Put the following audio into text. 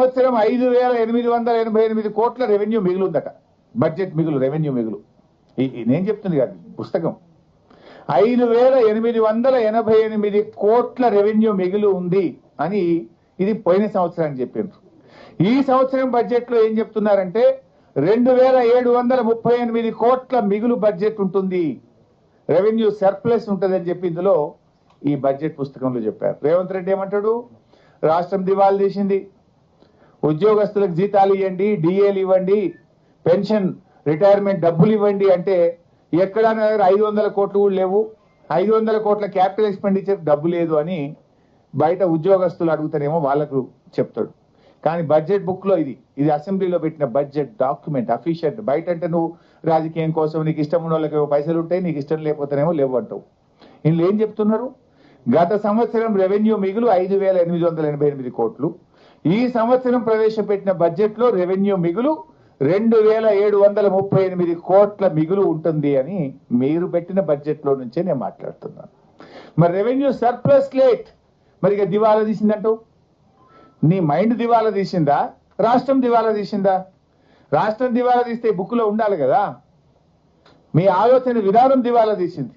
సంవత్సరం 5,888 కోట్ల revenue మిగులుందట. Budget మిగులు, రెవెన్యూ మిగులు. నేను చెప్తుంది కాదు పుస్తకం. 5,888 కోట్ల రెవెన్యూ మిగులు ఉంది అని ఇది పోయిన సంవత్సరాన్ని చెప్పిండ్రు. ఈ సంవత్సరం బడ్జెట్ లో ఏం చెప్తున్నారంటే 2,738 కోట్ల మిగులు బడ్జెట్ ఉంటుంది, రెవెన్యూ సర్ప్లస్ ఉంటుందని చెప్పి ఇందులో ఈ బడ్జెట్ పుస్తకంలో చెప్పారు. రేవంత్ రెడ్డి ఏమంటాడు, రాష్ట్రం దివాళా తీసింది, ఉద్యోగస్తులకు జీతాలు ఇవ్వండి, డిఏలు ఇవ్వండి, పెన్షన్ రిటైర్మెంట్ డబ్బులు ఇవ్వండి అంటే ఎక్కడ 500 కోట్లు కూడా లేవు, 500 కోట్ల క్యాపిటల్ ఎక్స్పెండిచర్ డబ్బు లేదు అని బయట ఉద్యోగస్తులు అడుగుతారేమో వాళ్ళకు చెప్తాడు. కానీ బడ్జెట్ బుక్ లో ఇది అసెంబ్లీలో పెట్టిన బడ్జెట్ డాక్యుమెంట్ అఫీషియల్. బయట అంటే నువ్వు రాజకీయం కోసం నీకు ఇష్టం ఉన్న వాళ్ళకి పైసలు ఉంటాయి, నీకు ఇష్టం లేకపోతేనేమో లేవు అంటావు. ఇందులో ఏం చెప్తున్నారు, గత సంవత్సరం రెవెన్యూ మిగులు 5,888 కోట్లు, ఈ సంవత్సరం ప్రవేశపెట్టిన బడ్జెట్ లో రెవెన్యూ మిగులు 2,738 కోట్ల మిగులు ఉంటుంది అని మీరు పెట్టిన బడ్జెట్ లో నుంచే నేను మాట్లాడుతున్నాను. మరి రెవెన్యూ సర్ప్లస్ లేట్, మరి ఇక దివాలా తీసిందంటావు. నీ మైండ్ దివాలా తీసిందా, రాష్ట్రం దివాలా తీసిందా? రాష్ట్రం దివాలా తీస్తే బుక్ లో ఉండాలి కదా. మీ ఆలోచన విధానం దివాలా తీసింది.